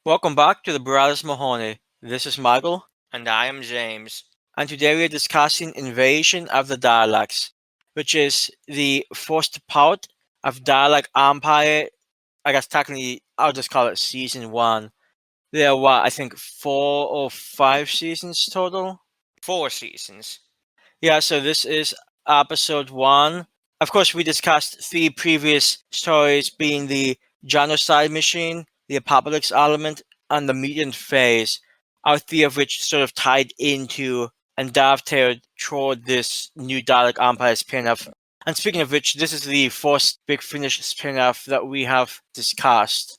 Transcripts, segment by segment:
Welcome back to the Brothers Mahoney. This is Michael, And I am James. and today we are discussing Invasion of the Daleks, which is the first part of Dalek Empire. I guess technically I'll just call it season one. There are I think 4 or 5 seasons total. 4 seasons. Yeah, so this is episode one. Of course, we discussed three previous stories being the genocide machine, the apocalypse element, and the mutant phase, all three of which sort of tied into and dovetailed toward this new Dalek Empire spin-off. And speaking of which, this is the first Big Finish spin-off that we have discussed.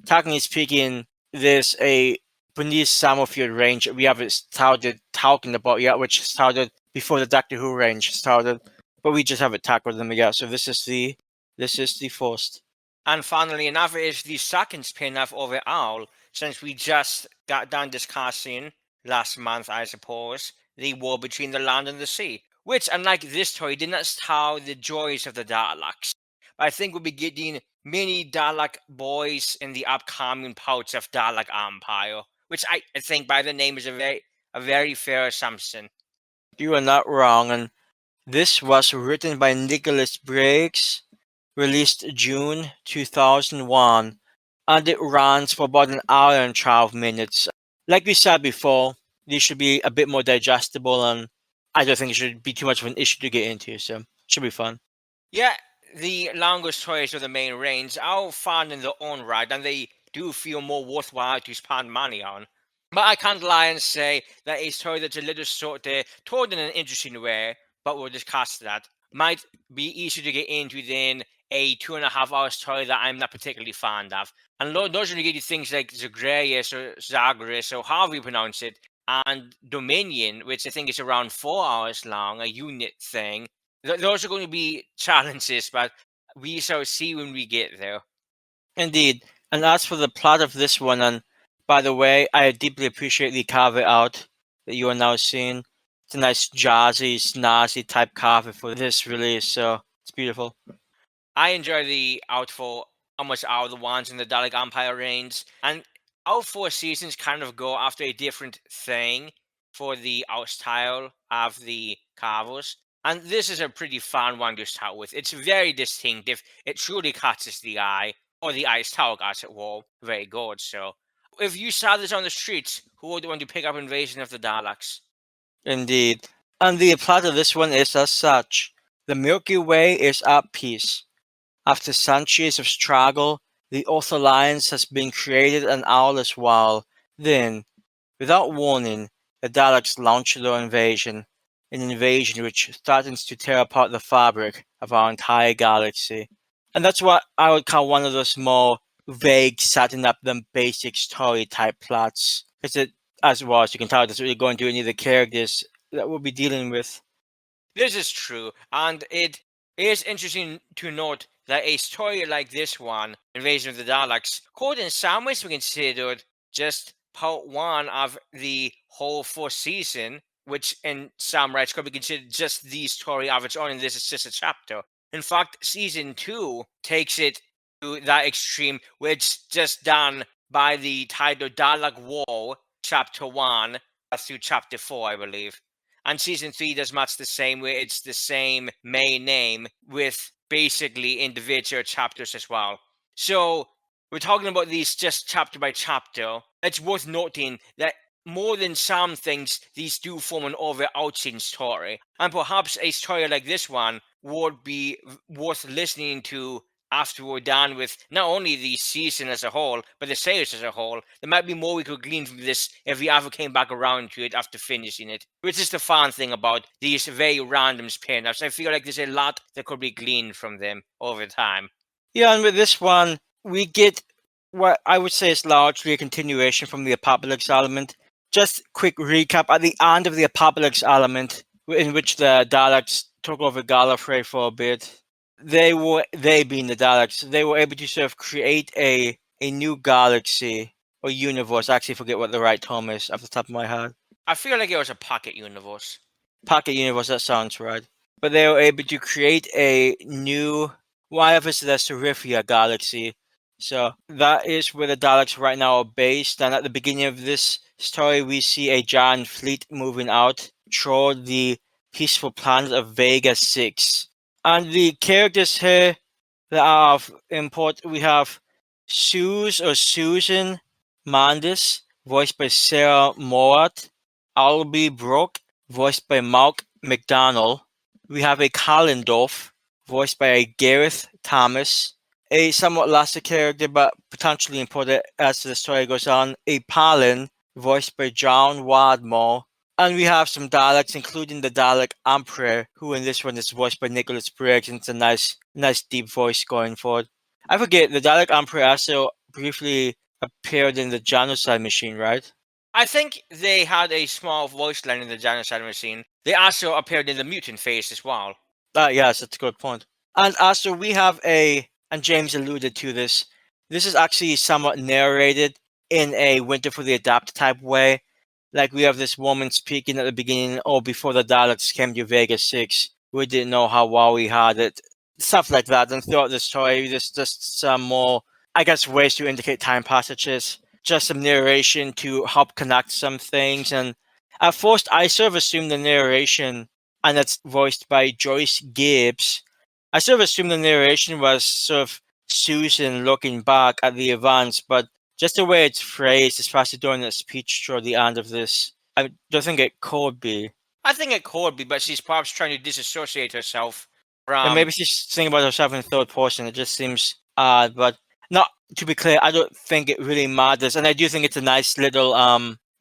Technically speaking, there's a beneath Summerfield range we haven't started talking about yet, which started before the Doctor Who range started, but we just haven't tackled them yet. So this is the first. And funnily enough, it is the second spin-off overall, since we just got done discussing last month, I suppose, the war between the land and the sea, which, unlike this story, did not tell the joys of the Daleks. But I think we'll be getting many Dalek boys in the upcoming parts of Dalek Empire, which I think by the name is a very fair assumption. You are not wrong, and this was written by Nicholas Briggs, released June 2001, and it runs for about an hour and 12 minutes. Like we said before, these should be a bit more digestible, and I don't think it should be too much of an issue to get into, so it should be fun. Yeah, the longer stories of the main range are fun in their own right, and they do feel more worthwhile to spend money on. But I can't lie and say that a story that's a little shorter, told in an interesting way, but we'll discuss that, might be easier to get into than a 2.5 hour story that I'm not particularly fond of. And those are going to give you things like Zagreus or Zagreus or however you pronounce it, and Dominion, which I think is around 4 hours long, a unit thing. Those are going to be challenges, but we shall see when we get there. Indeed. And as for the plot of this one, and by the way, I deeply appreciate the cover art that you are now seeing. It's a nice jazzy, snazzy type cover for this release, so it's beautiful. I enjoy the out for almost all the ones in the Dalek Empire range, and all 4 seasons kind of go after a different thing for the art style of the covers. And this is a pretty fun one to start with. It's very distinctive. It truly catches the eye, or the eye stalk, as it were. Very good. So, if you saw this on the streets, who would want to pick up Invasion of the Daleks? Indeed. And the plot of this one is as such. The Milky Way is at peace. After centuries of struggle, the Earth Alliance has been created and all is well. Then, without warning, the Daleks launch their invasion. An invasion which threatens to tear apart the fabric of our entire galaxy. And that's what I would call one of those more vague setting up them basic story type plots. Because it, as well as you can tell, it doesn't really go into any of the characters that we'll be dealing with. This is true, and it is interesting to note that a story like this one, Invasion of the Daleks, could in some ways be considered just part one of the whole fourth season, which in some rights could be considered just the story of its own, and this is just a chapter. In fact, season two takes it to that extreme, where it's just done by the title Dalek War, chapter one, through chapter four, I believe. And season three does much the same way. It's the same main name with basically individual chapters as well. So we're talking about these just chapter by chapter. It's worth noting that more than some things, these do form an overarching story. And perhaps a story like this one would be worth listening to after we're done with not only the season as a whole, but the series as a whole. There might be more we could glean from this if we ever came back around to it after finishing it. Which is the fun thing about these very random spin-offs. I feel like there's a lot that could be gleaned from them over time. Yeah, and with this one, we get what I would say is largely a continuation from the Apocalypse element. Just quick recap at the end of the Apocalypse element, in which the Daleks took over Gallifrey for a bit. They being the Daleks, they were able to sort of create a new galaxy or universe. I actually forget what the right term is off the top of my head. I feel like it was a pocket universe. Pocket universe, that sounds right. But they were able to create a new, why if it's the Serifia galaxy, So that is where the Daleks right now are based. And at the beginning of this story, we see a giant fleet moving out toward the peaceful planet of Vega 6. And the characters here that are of import, we have Susan Mendes, voiced by Sarah Mowat, Alby Brook, voiced by Mark McDonnell. We have a Kalendorf, voiced by a Gareth Thomas, a somewhat lesser character but potentially important as the story goes on, a Palin, voiced by John Wadmore. And we have some Daleks, including the Dalek Empire, who in this one is voiced by Nicholas Briggs, and it's a nice deep voice going forward. I forget, the Dalek Empire also briefly appeared in the Genocide Machine, right? I think they had a small voice line in the Genocide Machine. They also appeared in the mutant phase as well. Yes, that's a good point. And also, we have and James alluded to this, this is actually somewhat narrated in a Winter for the Adapt type way. Like, we have this woman speaking at the beginning, or before the Daleks came to Vega 6, we didn't know how well we had it. Stuff like that. And throughout the story, there's just some more, I guess, ways to indicate time passages. Just some narration to help connect some things. And at first, I sort of assumed the narration, and it's voiced by Joyce Gibbs. I sort of assumed the narration was sort of Susan looking back at the events, but just the way it's phrased, especially during the speech toward the end of this, I don't think it could be. I think it could be, but she's perhaps trying to disassociate herself And from. maybe she's thinking about herself in third person. It just seems odd, but not to be clear, I don't think it really matters. And I do think it's a nice little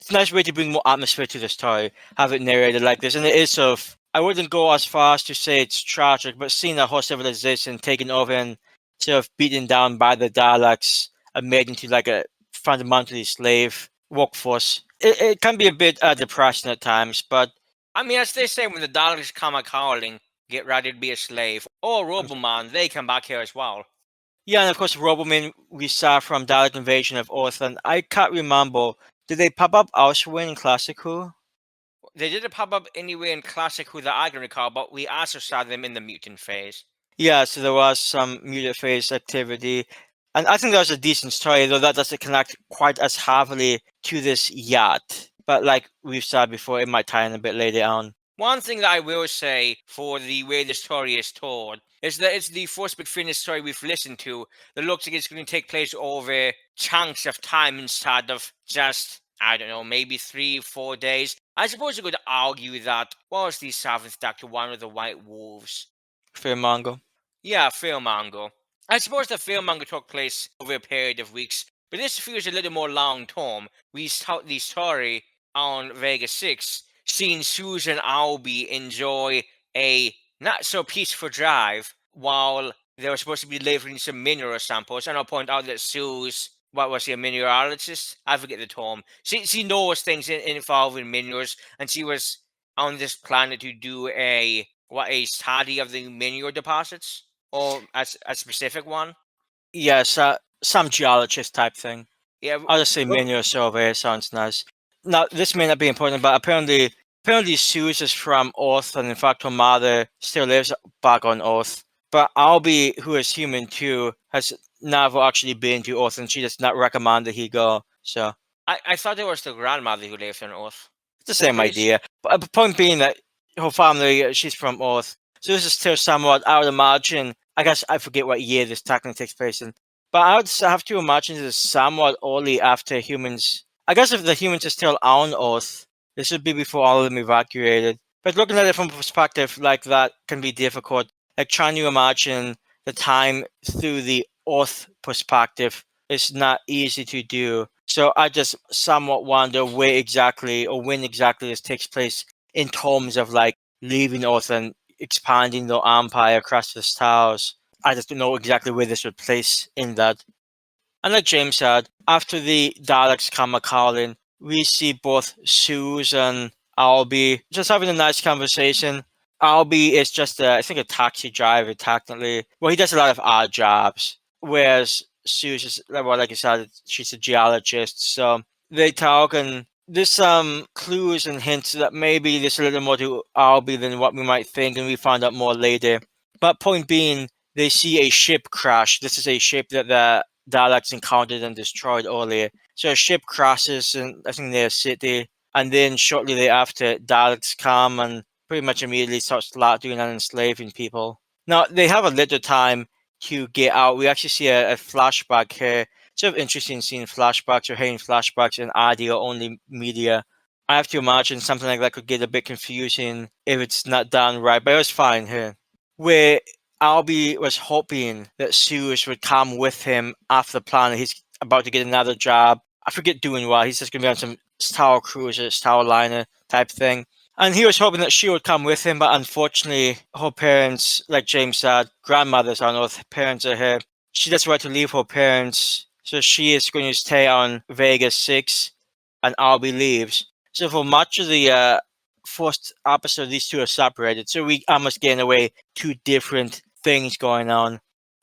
it's a nice way to bring more atmosphere to the story, have it narrated like this. And it is sort of, I wouldn't go as far as to say it's tragic, but seeing a whole civilization taken over and sort of beaten down by the Daleks and made into like a fundamentally slave workforce, it can be a bit depressing at times, but I mean, as they say, when the Daleks come a calling, get ready to be a slave. Or Roboman, they come back here as well. yeah, and of course, Roboman we saw from Dalek Invasion of Earth, and I can't remember. Did they pop up elsewhere in Classic Who? They didn't pop up anywhere in Classic Who that I can recall, but we also saw them in the mutant phase. Yeah, so there was some mutant phase activity, and I think that was a decent story, though that doesn't connect quite as heavily to this yet. But like we've said before, it might tie in a bit later on. One thing that I will say for the way the story is told is that it's the first big finish story we've listened to that looks like it's going to take place over chunks of time instead of just, I don't know, maybe 3-4 days. I suppose you could argue that was the Seventh Doctor one of the White Wolves? Fair manga. Yeah, Fearmonger. I suppose the Fearmonger took place over a period of weeks, but this feels a little more long term. We start the story on Vega 6, seeing Susan and Alby enjoy a not so peaceful drive while they were supposed to be delivering some mineral samples. And I'll point out that Sue's, what was she, a mineralogist? I forget the term. She knows things involving minerals, and she was on this planet to do a study of the mineral deposits, or a specific one. Yes, some geologist type thing. Yeah, I'll just say manual survey. Sounds nice. Now, this may not be important, but apparently Suze is from Earth, and in fact, her mother still lives back on Earth. But Albie, who is human too, has never actually been to Earth, and she does not recommend that he go. So I thought it was the grandmother who lived on Earth. it's the same idea. But the point being that her family, she's from Earth, so this is still somewhat. I would imagine. I guess I forget what year this technically takes place in, but I would have to imagine this is somewhat early after humans. I guess if the humans are still on Earth, this would be before all of them evacuated. But looking at it from a perspective like that can be difficult. Like trying to imagine the time through the Earth perspective is not easy to do. So I just somewhat wonder where exactly or when exactly this takes place in terms of like leaving Earth and expanding the empire across the stars. I just don't know exactly where this would place in that. And like James said, after the Daleks come a calling, we see both Suze and Albie just having a nice conversation. Albie is just I think a taxi driver technically. Well, he does a lot of odd jobs, whereas Suze is, well, like I said, she's a geologist. So they talk, and there's some clues and hints that maybe there's a little more to Albie than what we might think, and we find out more later. But point being, they see a ship crash. This is a ship that the Daleks encountered and destroyed earlier. So a ship crashes in, I think, near a city, and then shortly thereafter, Daleks come and pretty much immediately start slaughtering and enslaving people. Now, they have a little time to get out. We actually see a flashback here. Sort of interesting seeing flashbacks or hearing flashbacks in audio-only media. I have to imagine something like that could get a bit confusing if it's not done right, but it was fine here. Where Alby was hoping that Suze would come with him after the planet. He's about to get another job. I forget doing what. He's just going to be on some Star Cruiser, Star Liner type thing. And he was hoping that she would come with him, but unfortunately, her parents, like James said, grandmothers on Earth, parents are here. She doesn't want to leave her parents, so she is going to stay on Vega 6, and Alby leaves. So for much of the first episode, these two are separated. So we almost getting away two different things going on.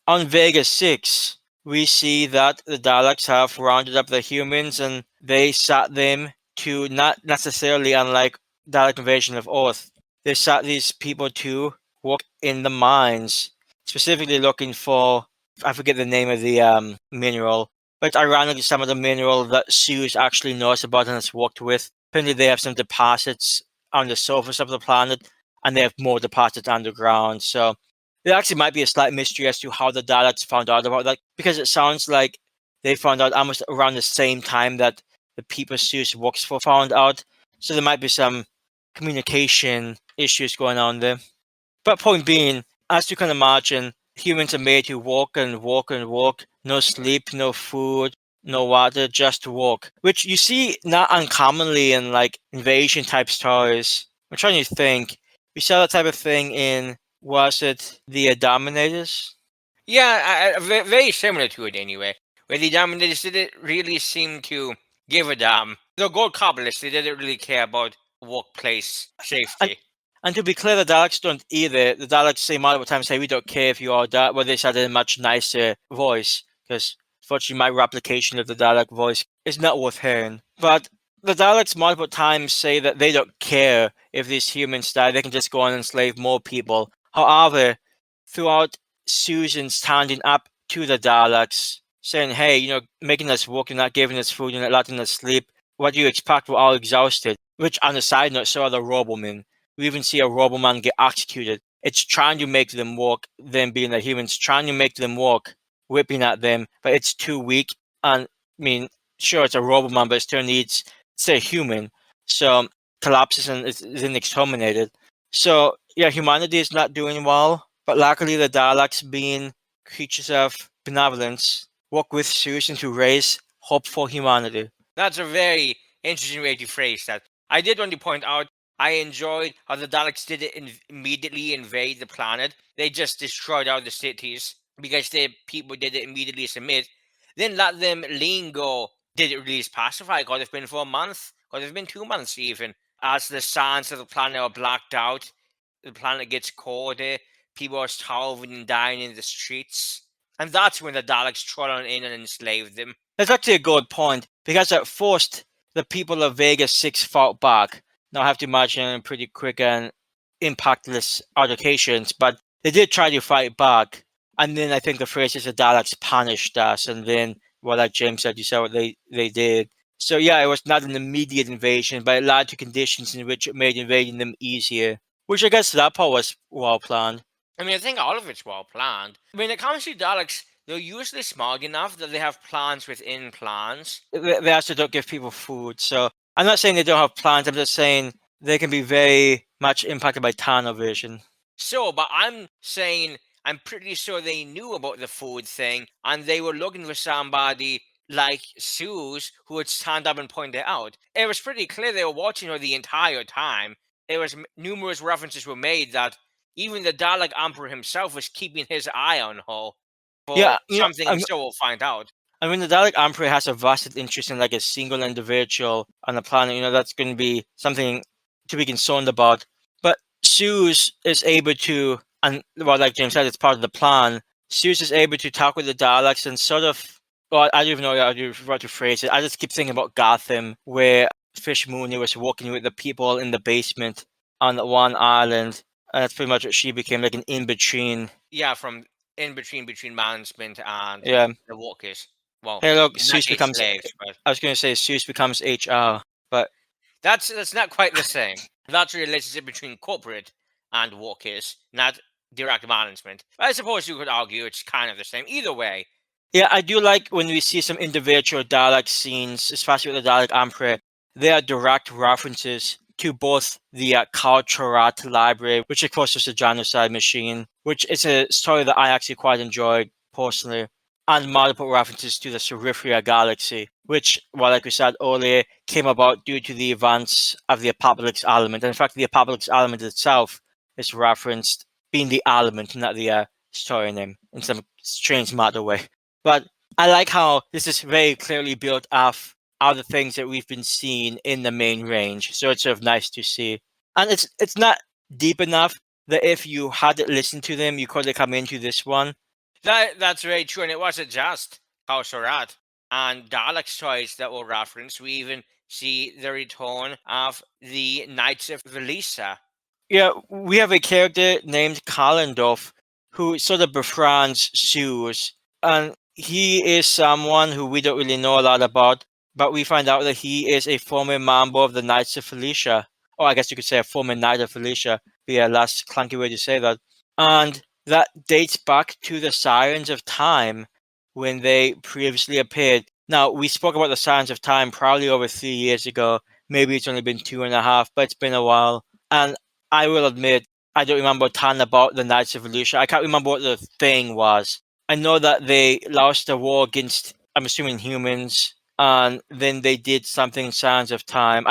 On Vega 6, we see that the Daleks have rounded up the humans and they sat them to, not necessarily unlike Dalek invasion of Earth, they sat these people to work in the mines, specifically looking for, I forget the name of the mineral, but ironically some of the mineral that Suze actually knows about and has worked with. Apparently they have some deposits on the surface of the planet, and they have more deposits underground. So there actually might be a slight mystery as to how the Daleks found out about that, because it sounds like they found out almost around the same time that the people Suze works for found out. So there might be some communication issues going on there. But point being, as you can imagine, humans are made to walk and walk and walk. No sleep, no food, no water, just walk. Which you see not uncommonly in like invasion type stories. I'm trying to think. We saw that type of thing in, was it the Dominators? Yeah, very similar to it anyway. Where the Dominators didn't really seem to give a damn. The Gold Cobblers, they didn't really care about workplace safety. And to be clear, the Daleks don't either. The Daleks say multiple times, "Hey, we don't care if you are that." Well, they said in a much nicer voice, because fortunately, my replication of the Dalek voice is not worth hearing. But the Daleks multiple times say that they don't care if these humans die; they can just go on and enslave more people. However, throughout Susan standing up to the Daleks, saying, "Hey, making us work, you're not giving us food, you're not letting us sleep. What do you expect? We're all exhausted." Which, on the side note, so are the Robomen. We even see a Roboman get executed. It's trying to make them work, them being the humans, trying to make them work, whipping at them, but it's too weak. And I mean, sure, it's a Roboman, but it still needs, it's a human. So collapses and is then exterminated. So yeah, humanity is not doing well, but luckily the Daleks, being creatures of benevolence, work with Susan to raise hope for humanity. That's a very interesting way to phrase that. I did want to point out I enjoyed how the Daleks didn't immediately invade the planet. They just destroyed all the cities because the people didn't immediately submit. Then let them lingo. Did it really pacify? Could have been for a month. Could have been 2 months even. As the sands of the planet are blacked out, the planet gets colder. People are starving and dying in the streets. And that's when the Daleks troll on in and enslave them. That's actually a good point, because at first the people of Vegas 6 fought back. Now I have to imagine pretty quick and impactless altercations, but they did try to fight back. And then I think the phrase is the Daleks punished us, and then, well, like James said, you saw what they did. So yeah, it was not an immediate invasion, but it led to conditions in which it made invading them easier. Which I guess that part was well planned. I mean, I think all of it's well planned. When it comes to Daleks, they're usually smart enough that they have plans within plans. They also don't give people food, so I'm not saying they don't have plans. I'm just saying they can be very much impacted by tunnel vision. So, but I'm saying I'm pretty sure they knew about the food thing, and they were looking for somebody like Suze who would stand up and point it out. It was pretty clear they were watching her the entire time. There was numerous references were made that even the Dalek Emperor himself was keeping his eye on her for Yeah, something I'm sure we'll find out. I mean, the Dalek Emperor has a vested interest in like a single individual on the planet. That's going to be something to be concerned about. But Suze is able to, and well, like James said, it's part of the plan. Suze is able to talk with the Daleks and sort of, well, I don't even know how to phrase it. I just keep thinking about Gotham, where Fish Mooney was working with the people in the basement on one island. And that's pretty much what she became, like an in-between. Yeah, from in between management and Yeah. the workers. Well, Hey, look, in that Zeus case, becomes. slaves, but I was going to say Zeus becomes HR, but that's not quite the same. That's a relationship between corporate and workers, not direct management. I suppose you could argue it's kind of the same. Either way, yeah, I do like when we see some individual Dalek scenes, especially with the Dalek Empire. There are direct references to both the Kalcharat library, which of course is a genocide machine, which is a story that I actually quite enjoyed personally, and multiple references to the Serifria galaxy, which, well, like we said earlier, came about due to the events of the Apocalypse element. And in fact, the Apocalypse element itself is referenced being the element, not the story name, in some strange matter way. But I like how this is very clearly built off other things that we've been seeing in the main range. So it's sort of nice to see. And it's not deep enough that if you hadn't listened to them, you could have come into this one. that's very true. And it wasn't just House of Rat and Dalek's toys that were referenced. We even see the return of the Knights of Velisa. Yeah, we have a character named Kalendorf who sort of befriends Suze, and he is someone who we don't really know a lot about, but we find out that he is a former member of the Knights of Felicia. Or I guess you could say a former Knight of Felicia, be a less clunky way to say that. And that dates back to the Sirens of Time when they previously appeared. Now, we spoke about the Sirens of Time probably over 3 years ago. Maybe it's only been 2.5, but it's been a while. And I will admit, I don't remember a ton about the Knights of Evolution. I can't remember what the thing was. I know that they lost a war against, I'm assuming, humans, and then they did something in Sands of Time.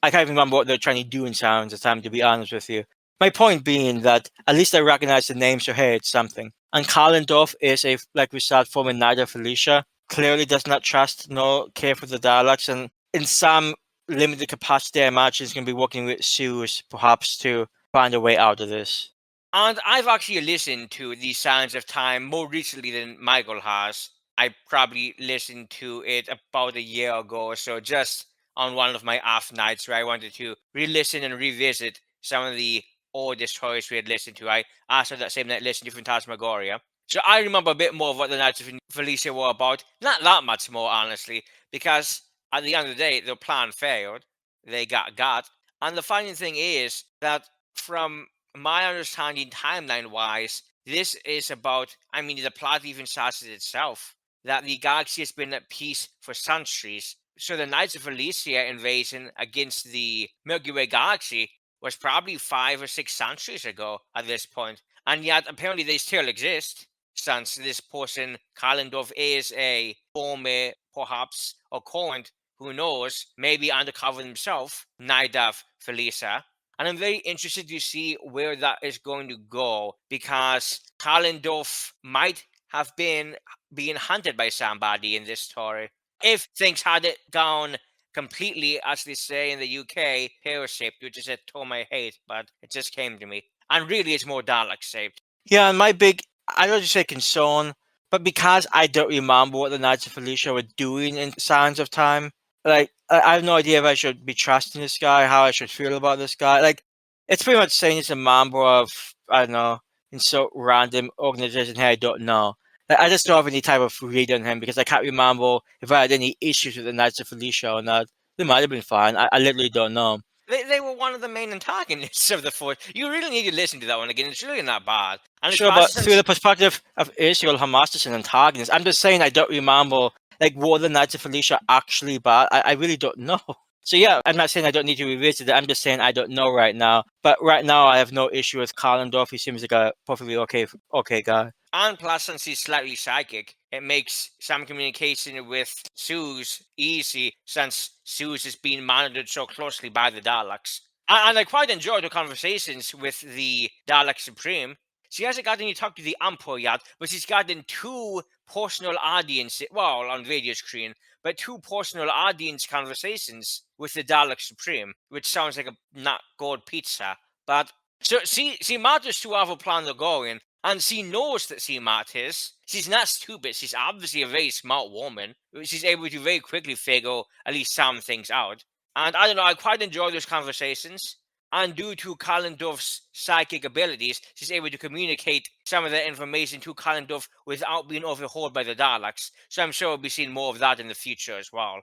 I can't remember what they're trying to do in Sands of Time, to be honest with you. My point being that at least I recognize the name, so hey, it's something. And Kalendorf is a, like we said, former Knight of Felicia. Clearly does not trust nor care for the Daleks, and in some limited capacity, I imagine he's going to be working with Suze, perhaps, to find a way out of this. And I've actually listened to the Sands of Time more recently than Michael has. I probably listened to it about a year ago or so, just on one of my off nights where I wanted to re-listen and revisit some of the oldest stories we had listened to. I also that same night listened to Phantasmagoria. So I remember a bit more of what the Knights of Felicia were about. Not that much more, honestly, because at the end of the day, their plan failed. They got. And the funny thing is that from my understanding, timeline wise, this is about, I mean, the plot even says it itself, that the galaxy has been at peace for centuries. So the Knights of Elysia invasion against the Milky Way galaxy was probably 5 or 6 centuries ago at this point. And yet, apparently, they still exist, since this person, Kalendorf, is a former, perhaps, or current, who knows, maybe undercover himself, Knight of Felisa. And I'm very interested to see where that is going to go, because Kalendorf might have been being hunted by somebody in this story. If things had it gone completely, as they say in the UK, pear-shaped, which is a term I hate, but it just came to me. And really, it's more Dalek-shaped. Yeah, and my big, I don't just say concern, but because I don't remember what the Knights of Felicia were doing in Signs of Time, like, I have no idea if I should be trusting this guy, how I should feel about this guy. Like, it's pretty much saying he's a member of, I don't know, in so random organization here I don't know. Like, I just don't have any type of read on him because I can't remember if I had any issues with the Knights of Felicia or not. They might have been fine. I literally don't know. They were one of the main antagonists of the Force. You really need to listen to that one again. It's really not bad. And Sure, but especially through since the perspective of Israel, Hamas is an antagonist. I'm just saying I don't remember, like, were the Knights of Felicia actually bad? I really don't know. So yeah, I'm not saying I don't need to revisit it. I'm just saying I don't know right now. But right now, I have no issue with Kalendorf. He seems like a perfectly okay guy. and plus, since he's slightly psychic, it makes some communication with Suze easy, since Suze is being monitored so closely by the Daleks. And I quite enjoy the conversations with the Dalek Supreme. She hasn't gotten to talk to the Emperor yet, but she's gotten two personal audience, well, on video screen, but two personal audience conversations with the Dalek Supreme, which sounds like a not good pizza. But so she matters to have a plan to go in, and she knows that she matters. She's not stupid. She's obviously a very smart woman. She's able to very quickly figure at least some things out. And I don't know, I quite enjoy those conversations. And due to Kalendorf's psychic abilities, she's able to communicate some of the information to Kalendorf without being overhauled by the Daleks. So I'm sure we'll be seeing more of that in the future as well.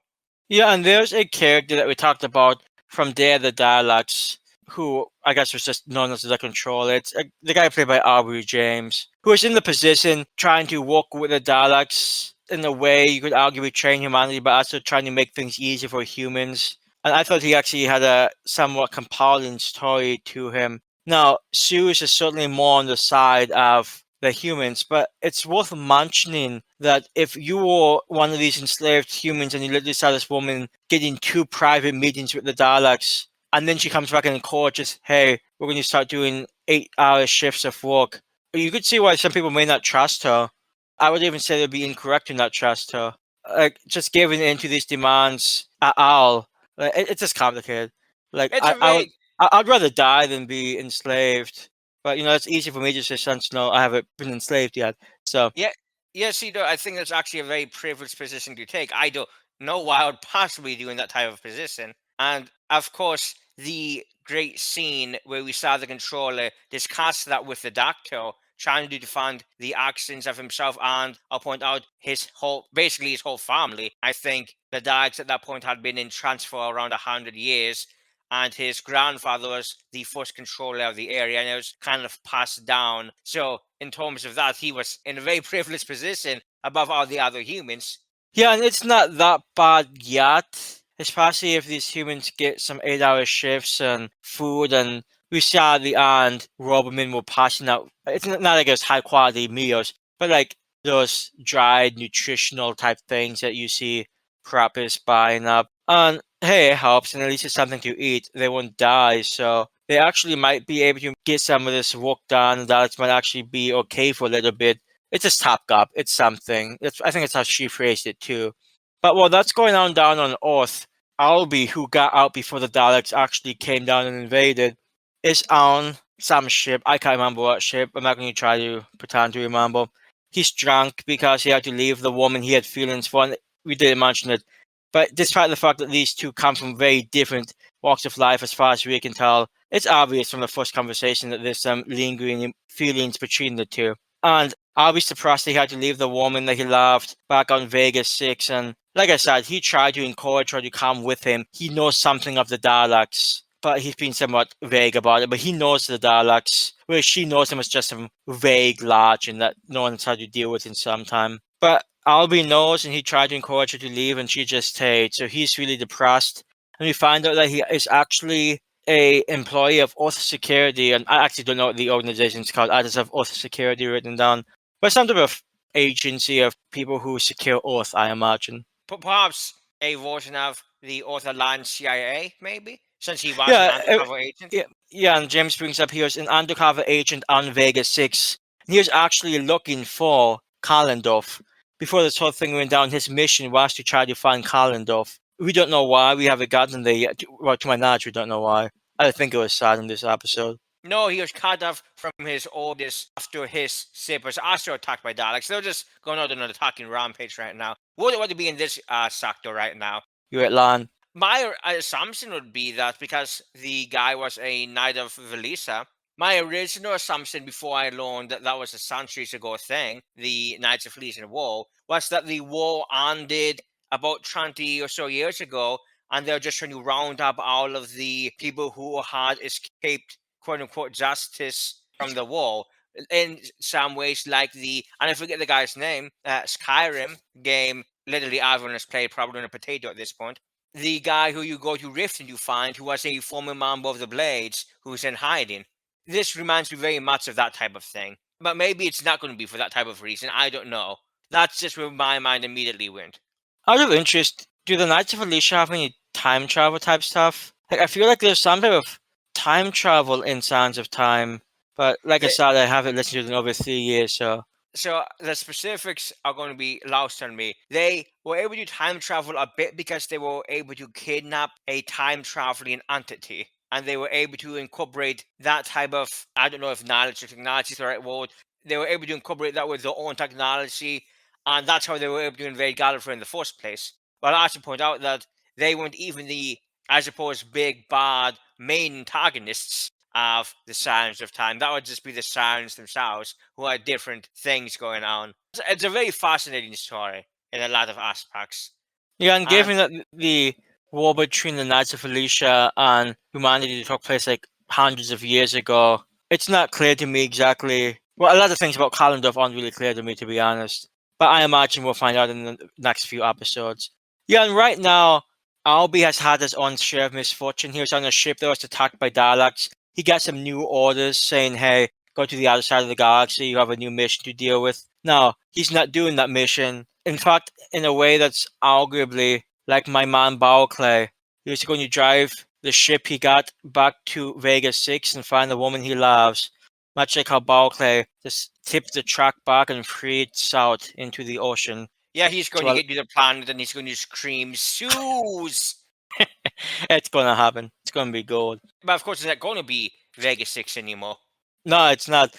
Yeah, and there's a character that we talked about from Dare the Daleks, who I guess was just known as the Controller. It's the guy played by Aubrey James, who is in the position trying to work with the Daleks in a way you could argue betraying humanity, but also trying to make things easier for humans. And I thought he actually had a somewhat compelling story to him. Now, Sirius is certainly more on the side of the humans, but it's worth mentioning that if you were one of these enslaved humans and you literally saw this woman getting 2 private meetings with the Daleks, and then she comes back in court, just, hey, we're going to start doing 8-hour shifts of work, you could see why some people may not trust her. I would even say it would be incorrect to not trust her. Like, just giving in to these demands at all, like, it's just complicated. Like, It's a very I'd rather die than be enslaved. But it's easy for me to say, since I haven't been enslaved yet. So yeah, yes, I think that's actually a very privileged position to take. I don't know why I would possibly do in that type of position. And of course, the great scene where we saw the controller discuss that with the doctor, trying to defend the actions of himself and I'll point out basically his whole family. I think the Daleks at that point had been in trance for around 100 years, and his grandfather was the first controller of the area, and it was kind of passed down. So, in terms of that, he was in a very privileged position above all the other humans. yeah, and it's not that bad yet. Especially if these humans get some 8-hour shifts and food, and we saw at the end Robin were passing out. It's not like it's high quality meals, but like those dried nutritional type things that you see preppers buying up. And hey, it helps, and at least it's something to eat. They won't die, so they actually might be able to get some of this work done. And that might actually be okay for a little bit. It's a stopgap. It's something. I think it's how she phrased it too. But while that's going on down on Earth, Alby, who got out before the Daleks actually came down and invaded, is on some ship. I can't remember what ship. I'm not going to try to pretend to remember. He's drunk because he had to leave the woman he had feelings for. And we didn't mention it. But despite the fact that these two come from very different walks of life, as far as we can tell, it's obvious from the first conversation that there's some lingering feelings between the two. And Alby's surprised he had to leave the woman that he loved back on Vegas 6. And like I said, he tried to encourage her to come with him. He knows something of the Daleks, but he's been somewhat vague about it. But he knows the Daleks, whereas she knows him as just some vague legend that no one's had to deal with in some time. But Alby knows, and he tried to encourage her to leave, and she just stayed. So he's really depressed. And we find out that he is actually a employee of Earth Security, and I actually don't know what the organization's called. I just have Earth Security written down. But some type of agency of people who secure Earth, I imagine. Perhaps a version of the Arthur Land CIA, maybe, since he was an Yeah, undercover agent. yeah, and James brings up he was an undercover agent on Vegas 6. And he was actually looking for Kalendorf. Before this whole thing went down, his mission was to try to find Kalendorf. We don't know why. We haven't gotten there yet. Well, to my knowledge, we don't know why. I think it was sad in this episode. No, he was cut off from his orders after his ship was also attacked by Daleks. They're just going on an attacking rampage right now. What would be in this sector right now? You're at Lan. My assumption would be that because the guy was a Knight of Velisa, my original assumption before I learned that that was a centuries ago thing, the Knights of Velisa War, was that the war ended about 20 or so years ago, and they're just trying to round up all of the people who had escaped quote unquote justice from the war. In some ways, like and I forget the guy's name, Skyrim game, literally everyone has played probably on a potato at this point. The guy who you go to Rift and you find who was a former member of the Blades who's in hiding. This reminds me very much of that type of thing. But maybe it's not going to be for that type of reason. I don't know. That's just where my mind immediately went. Out of interest, do the Knights of Alicia have any time travel type stuff? Like, I feel like there's some type of time travel in Sands of Time, but like I The- said, I haven't listened to it in over 3 years, so. So the specifics are going to be lost on me. They were able to time travel a bit because they were able to kidnap a time traveling entity. And they were able to incorporate that type of, I don't know if knowledge or technology is the right word. They were able to incorporate that with their own technology. And that's how they were able to invade Gallifrey in the first place. But I also point out that they weren't even the I suppose, big, bad main antagonists of the Sands of Time. That would just be the Sands themselves, who had different things going on. It's a very fascinating story in a lot of aspects. Yeah, and And given that the war between the Knights of Felicia and humanity took place like hundreds of years ago, it's not clear to me exactly. Well, a lot of things about Kalendorf aren't really clear to me, to be honest. But I imagine we'll find out in the next few episodes. Yeah, and right now, Alby has had his own share of misfortune. He was on a ship that was attacked by Daleks. He got some new orders saying, hey, go to the other side of the galaxy, you have a new mission to deal with. No, he's not doing that mission. In fact, in a way that's arguably like my man Barclay. He was going to drive the ship he got back to Vega 6 and find the woman he loves. Much like how Barclay just tipped the track back and freed out into the ocean. yeah, he's going So to get to the planet and he's going to scream, Suze! it's going to happen. It's going to be gold. But of course, it's not going to be Vegas 6 anymore. No, it's not.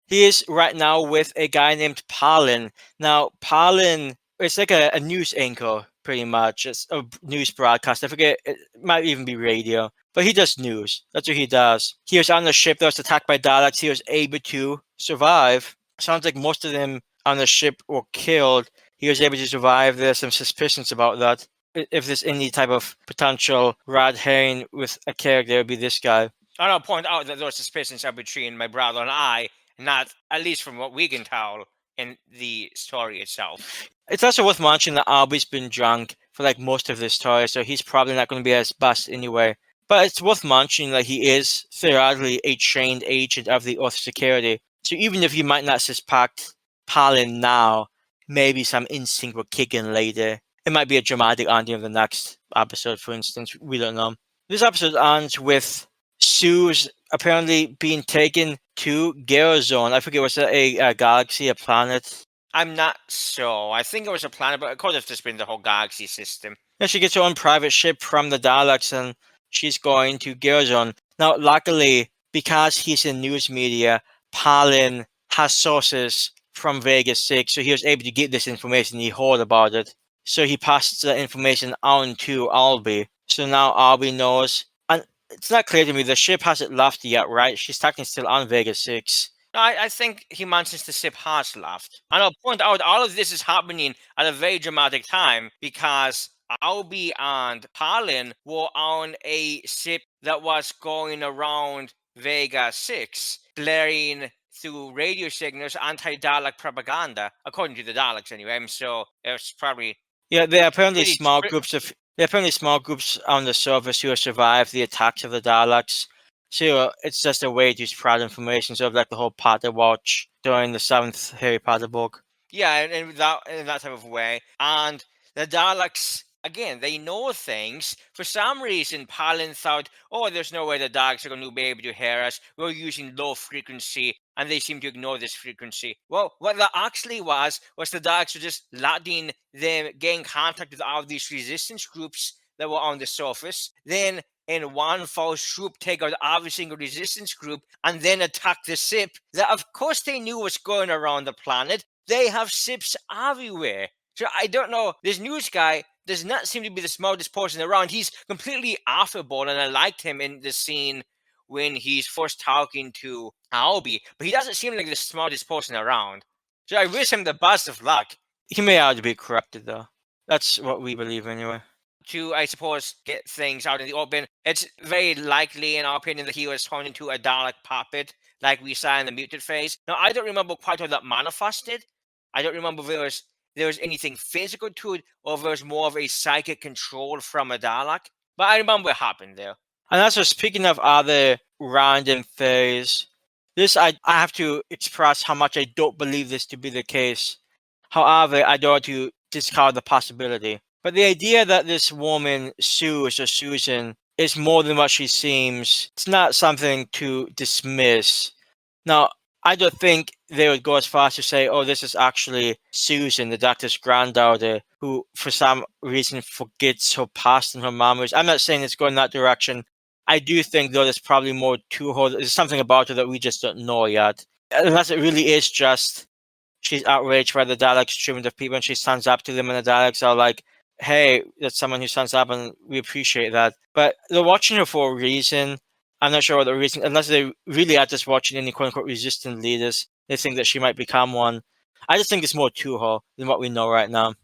He is right now with a guy named Palin. Now, Palin is like a news anchor, pretty much. It's a news broadcast. I forget, it might even be radio. But he does news. That's what he does. He was on the ship that was attacked by Daleks. He was able to survive. Sounds like most of them on the ship were killed. He was able to survive. There's some suspicions about that. If there's any type of potential red herring with a character, it would be this guy. And I'll point out that those suspicions are between my brother and I, not at least from what we can tell in the story itself. It's also worth mentioning that Alby's been drunk for like most of this story, so he's probably not going to be as best anyway. But it's worth mentioning that he is theoretically a trained agent of the Earth security. So even if you might not suspect Palin now, maybe some instinct will kick in later. It might be a dramatic ending of the next episode, for instance. We don't know. This episode ends with Sue's apparently being taken to Garazone. I forget, was it a galaxy, a planet? I'm not sure. I think it was a planet, but it could have just been the whole galaxy system. Yeah, she gets her own private ship from the Daleks and she's going to Garazone. Now, luckily, because he's in news media, Palin has sources from Vegas 6, so he was able to get this information. He heard about it. So he passed the information on to Alby. So now Alby knows. And it's not clear to me, the ship hasn't left yet, right? She's technically still on Vega 6. No, I think he mentions the ship has left. And I'll point out all of this is happening at a very dramatic time because Alby and Palin were on a ship that was going around Vega 6, blaring through radio signals anti-Dalek propaganda, according to the Daleks anyway. So it was probably Yeah, there are apparently pretty small groups on the surface who have survived the attacks of the Daleks. So it's just a way to spread information, sort of like the whole Potter Watch during the 7th Harry Potter book. Yeah, in that type of way. And the Daleks, again, they know things. For some reason, Palin thought, oh, there's no way the Daleks are going to be able to hear us. We're using low frequency, and they seem to ignore this frequency. Well, what that actually was the Daleks were just letting them gain contact with all of these resistance groups that were on the surface. Then in one fell swoop take out every single resistance group and then attack the ship that of course they knew was going around the planet. They have ships everywhere. So I don't know, this news guy does not seem to be the smartest person around. He's completely affable and I liked him in the scene when he's first talking to Alby, but he doesn't seem like the smartest person around. So I wish him the best of luck. He may have to be corrupted, though. That's what we believe, anyway. To, I suppose, get things out in the open. It's very likely, in our opinion, that he was turned into a Dalek puppet, like we saw in the muted phase. Now, I don't remember quite how that manifested. I don't remember if there was anything physical to it, or if there was more of a psychic control from a Dalek. But I remember what happened there. And also, speaking of other random theories, I have to express how much I don't believe this to be the case. However, I don't want to discard the possibility. But the idea that this woman, Susan, is more than what she seems, it's not something to dismiss. Now, I don't think they would go as far as to say, oh, this is actually Susan, the doctor's granddaughter, who for some reason forgets her past and her memories. I'm not saying it's going that direction. I do think, though, there's probably more to her. There's something about her that we just don't know yet. Unless it really is just she's outraged by the Daleks treatment of people and she stands up to them and the Daleks are like, hey, that's someone who stands up, and we appreciate that. But they're watching her for a reason. I'm not sure what the reason, unless they really are just watching any quote unquote resistant leaders. They think that she might become one. I just think it's more to her than what we know right now.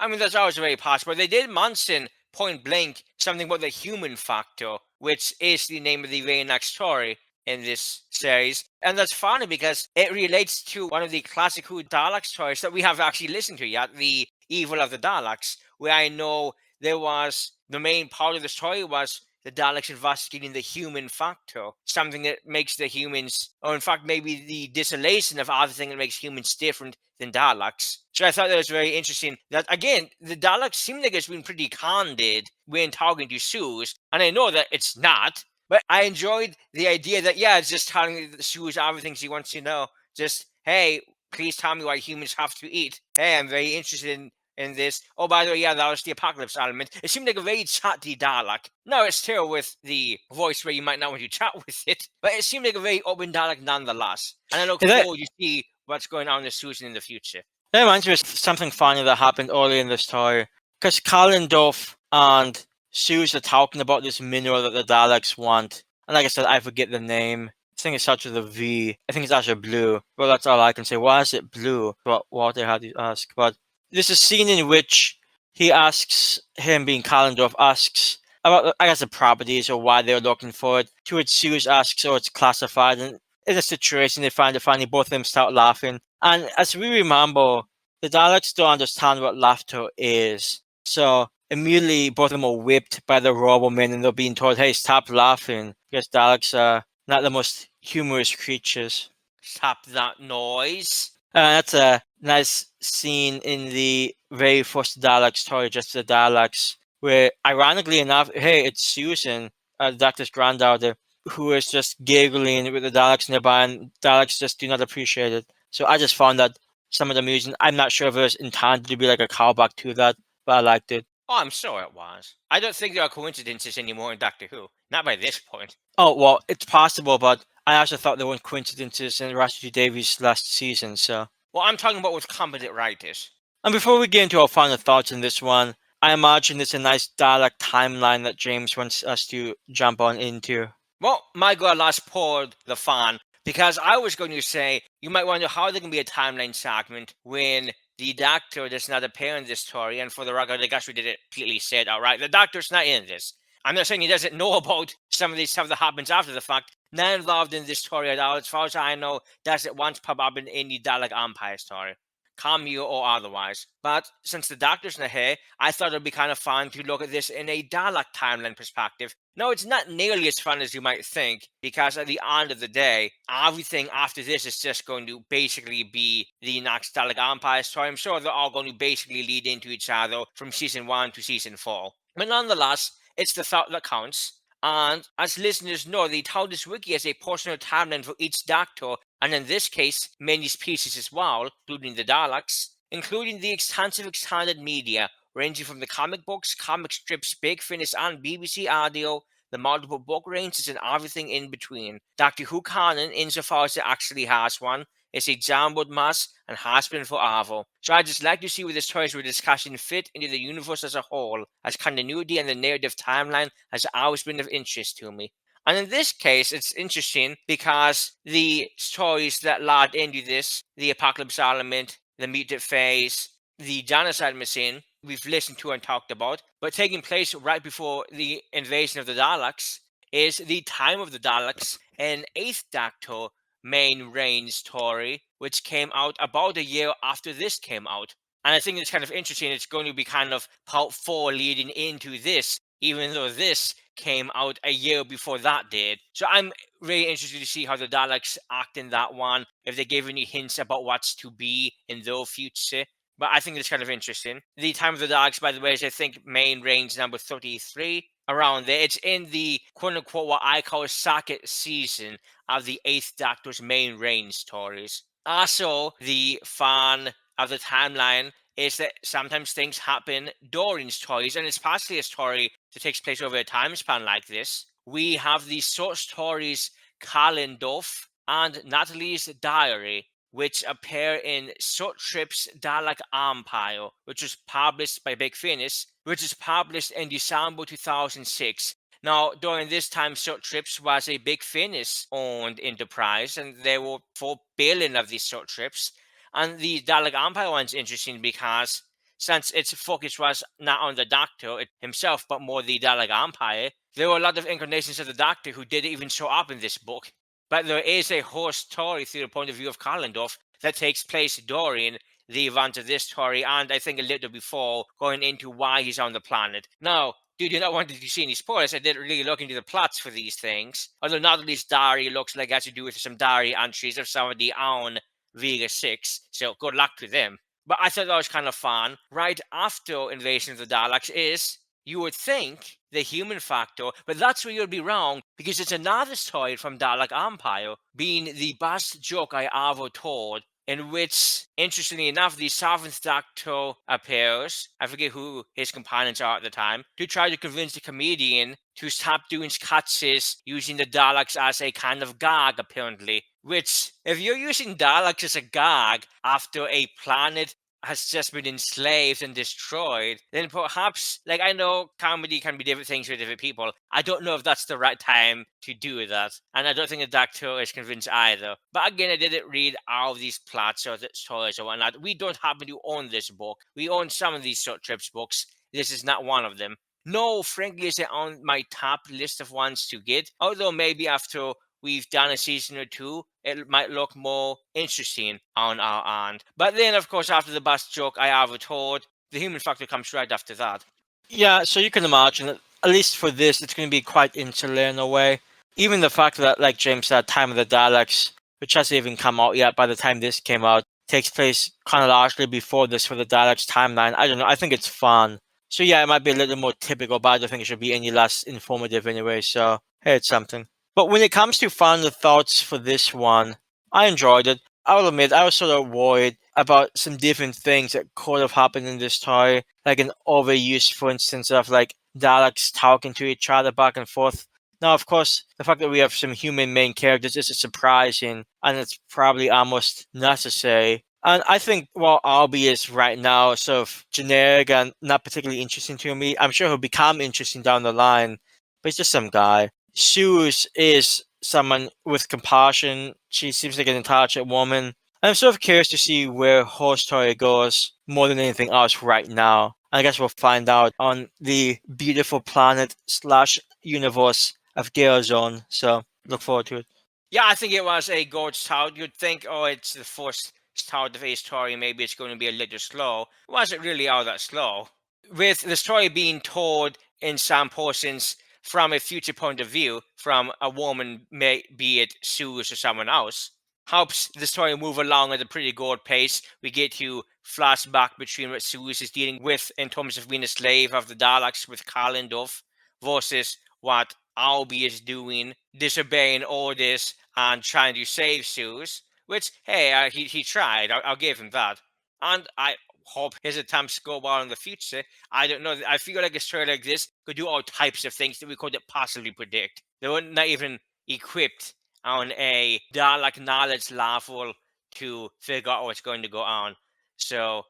I mean, that's always very possible. They did mention point blank something about the human factor, which is the name of the very next story in this series. And that's funny because it relates to one of the classic Who Dalek stories that we have actually listened to yet, The Evil of the Daleks, where I know there was the main part of the story was the Daleks investigating the human factor, something that makes the humans, or in fact, maybe the distillation of everything that makes humans different than Daleks. So I thought that was very interesting. That again, the Daleks seem like it's been pretty candid when talking to Suze, and I know that it's not. But I enjoyed the idea that it's just telling Suze everything she wants to know. Just hey, please tell me why humans have to eat. Hey, I'm very interested in this. Oh, by the way, that was the apocalypse element. It seemed like a very chatty Dalek. No, it's still with the voice where you might not want to chat with it, but it seemed like a very open Dalek nonetheless. And I look forward to see what's going on with Susan in the future. That reminds me of something funny that happened early in the story. Because Kalendorf and Suze are talking about this mineral that the Daleks want. And like I said, I forget the name. I think it starts with a V. I think it's actually blue. Well, that's all I can say. Why is it blue? What Walter had to ask. But there's a scene in which he asks, him being Kalendorf, asks about, I guess, the properties or why they're looking for it. To which Suze asks, oh, it's classified. And in a situation, they find it funny. Both of them start laughing. And as we remember, the Daleks don't understand what laughter is. So immediately, both of them are whipped by the Robomen and they're being told, hey, stop laughing. Because Daleks are not the most humorous creatures. Stop that noise. That's a nice scene in the very first Dalek story, just the Daleks, where, ironically enough, hey, it's Susan, the Doctor's granddaughter, who is just giggling with the Daleks nearby, and Daleks just do not appreciate it. So I just found that some of the music, I'm not sure if it was intended to be like a callback to that, but I liked it. Oh, I'm sure it was. I don't think there are coincidences anymore in Doctor Who. Not by this point. Oh, well, it's possible, but I also thought there weren't coincidences in Russell Davies' last season, so. Well, I'm talking about with competent writers. And before we get into our final thoughts on this one, I imagine it's a nice Dalek timeline that James wants us to jump on into. Well, my God, last poured the fan, because I was going to say you might wonder how there can be a timeline segment when the Doctor does not appear in this story. And for the record, I guess we didn't completely say it outright. The Doctor's not in this. I'm not saying he doesn't know about some of these stuff that happens after the fact. Not involved in this story at all. As far as I know, doesn't once pop up in the Dalek Empire story, cameo or otherwise. But since the Doctor's not here, I thought it'd be kind of fun to look at this in a Dalek timeline perspective. No, it's not nearly as fun as you might think, because at the end of the day, everything after this is just going to basically be the next Dalek Empire story. I'm sure they're all going to basically lead into each other from season 1 to season 4. But nonetheless, it's the thought that counts. And as listeners know, the TARDIS Wiki has a personal timeline for each Doctor, and in this case, many species as well, including the Daleks, including the extensive extended media, ranging from the comic books, comic strips, Big Finish, and BBC audio, the multiple book ranges, and everything in between. Doctor Who canon, insofar as it actually has one, is a jumbled mess and has been forever. So I just like to see where the stories we're discussing fit into the universe as a whole, as continuity and the narrative timeline has always been of interest to me. And in this case, it's interesting because the stories that led into this, the apocalypse element, the mutant phase, the genocide machine, we've listened to and talked about, but taking place right before the invasion of the Daleks is the time of the Daleks and 8th Doctor main reign story, which came out about a year after this came out. And I think it's kind of interesting. It's going to be kind of part 4 leading into this, even though this came out a year before that did. So I'm really interested to see how the Daleks act in that one, if they gave any hints about what's to be in their future. But I think it's kind of interesting. The Time of the Daleks, by the way, is I think main range number 33, around there. It's in the quote-unquote what I call second season of the 8th Doctor's main reign stories. Also, the fun of the timeline is that sometimes things happen during stories, and it's possibly a story that takes place over a time span like this. We have these short stories, Kalendorf and Natalie's Diary, which appear in Short Trips Dalek Empire, which was published by Big Finish, which is published in December 2006. Now, during this time, short trips was a big Finnish-owned enterprise, and there were 4 billion of these short trips. And the Dalek Empire one's interesting because since its focus was not on the Doctor himself, but more the Dalek Empire, there were a lot of incarnations of the Doctor who didn't even show up in this book. But there is a whole story through the point of view of Kalendorf that takes place during the event of this story, and I think a little before going into why he's on the planet. Now, do not want to see any spoilers. I didn't really look into the plots for these things. Although not at least diary looks like it has to do with some diary entries of somebody on Vega 6, so good luck to them. But I thought that was kind of fun. Right after Invasion of the Daleks is, you would think, the human factor, but that's where you'll be wrong, because it's another story from Dalek Empire, being the best joke I ever told, in which, interestingly enough, the 7th Doctor appears, I forget who his companions are at the time, to try to convince the comedian to stop doing sketches using the Daleks as a kind of gag, apparently. Which, if you're using Daleks as a gag after a planet has just been enslaved and destroyed, then perhaps, like, I know comedy can be different things for different people. I don't know if that's the right time to do that. And I don't think the Doctor is convinced either. But again, I didn't read all of these plots or the stories or whatnot. We don't happen to own this book. We own some of these short trips books. This is not one of them. No, frankly, is it on my top list of ones to get. Although maybe after we've done a season or two, it might look more interesting on our end. But then, of course, after the best joke I ever told, the human factor comes right after that. Yeah, so you can imagine that, at least for this, it's going to be quite insular in a way. Even the fact that, like James said, Time of the Daleks, which hasn't even come out yet by the time this came out, takes place chronologically before this for the Daleks timeline. I don't know. I think it's fun. So yeah, it might be a little more typical, but I don't think it should be any less informative anyway. So hey, it's something. But when it comes to final thoughts for this one, I enjoyed it. I will admit, I was sort of worried about some different things that could have happened in this story, like an overuse, for instance, of like Daleks talking to each other back and forth. Now, of course, the fact that we have some human main characters is surprising, and it's probably almost necessary. And I think while Alby is right now sort of generic and not particularly interesting to me, I'm sure he'll become interesting down the line, but he's just some guy. Suze is someone with compassion. She seems like an intelligent woman. I'm sort of curious to see where her story goes more than anything else right now. I guess we'll find out on the beautiful planet slash universe of Geozone. So look forward to it. Yeah, I think it was a good start. You'd think, oh, it's the first start of a story, maybe it's going to be a little slow. It wasn't really all that slow. With the story being told in some portions from a future point of view, from a woman, be it Suze or someone else, helps the story move along at a pretty good pace. We get to flashback between what Suze is dealing with in terms of being a slave of the Daleks with Kalendorf versus what Alby is doing, disobeying orders and trying to save Suze. Which, hey, he tried. I'll give him that. And I hope his attempts go well in the future. I don't know. I feel like a story like this could do all types of things that we couldn't possibly predict. They were not even equipped on a Dalek knowledge level to figure out what's going to go on. So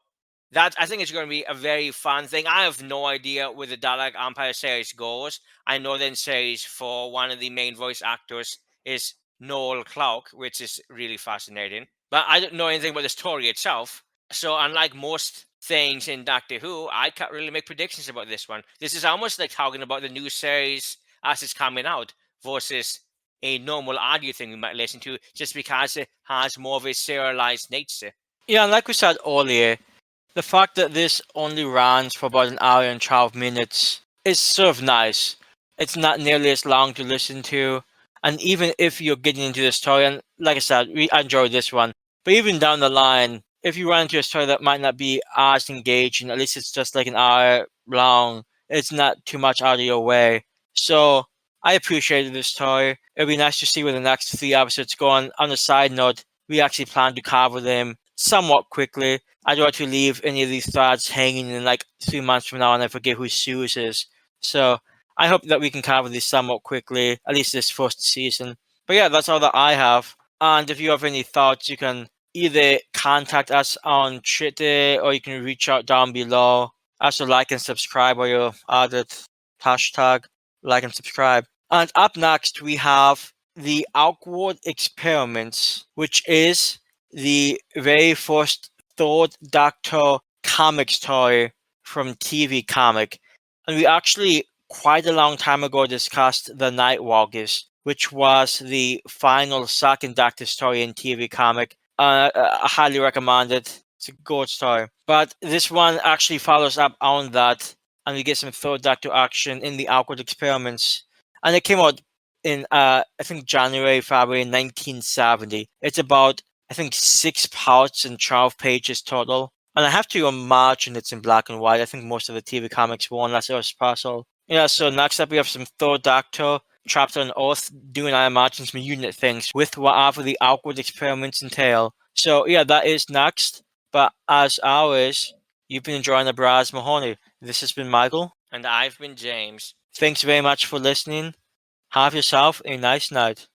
that, I think, it's going to be a very fun thing. I have no idea where the Dalek Empire series goes. I know the series for one of the main voice actors is Noel Clarke, which is really fascinating. But I don't know anything about the story itself. So unlike most things in Doctor Who, I can't really make predictions about this one. This is almost like talking about the new series as it's coming out versus a normal audio thing we might listen to, just because it has more of a serialized nature. Yeah, and like we said earlier, the fact that this only runs for about an hour and 12 minutes is sort of nice. It's not nearly as long to listen to. And even if you're getting into the story, and like I said, I enjoyed this one. But even down the line, if you run into a story that might not be as engaging, at least it's just like an hour long, it's not too much out of your way. So I appreciated this story. It'll be nice to see where the next 3 episodes go on. On a side note, we actually plan to cover them somewhat quickly. I don't want to leave any of these threads hanging in like 3 months from now and I forget who Suze is. So I hope that we can cover these somewhat quickly, at least this first season. But yeah, that's all that I have. And if you have any thoughts, you can either contact us on Twitter or you can reach out down below. Also, like and subscribe while you're at it. Hashtag like and subscribe. And up next, we have the Awkward Experiments, which is the very first Third Doctor comic story from TV comic. And we actually, quite a long time ago, discussed The Nightwalkers, which was the final second Doctor story in TV comic. I highly recommend it. It's a good story. But this one actually follows up on that, and we get some third Doctor action in the Awkward Experiments. And it came out in, I think, January, February 1970. It's about, I think, 6 parts and 12 pages total. And I have to imagine it's in black and white. I think most of the TV comics were, unless it was partial. Yeah, so next up we have some third Doctor trapped on Earth doing, I imagine, some unit things with whatever the Awkward Experiments entail. So yeah, that is next. But as always, you've been enjoying the Brothers Mahoney. This has been Michael. And I've been James. Thanks very much for listening. Have yourself a nice night.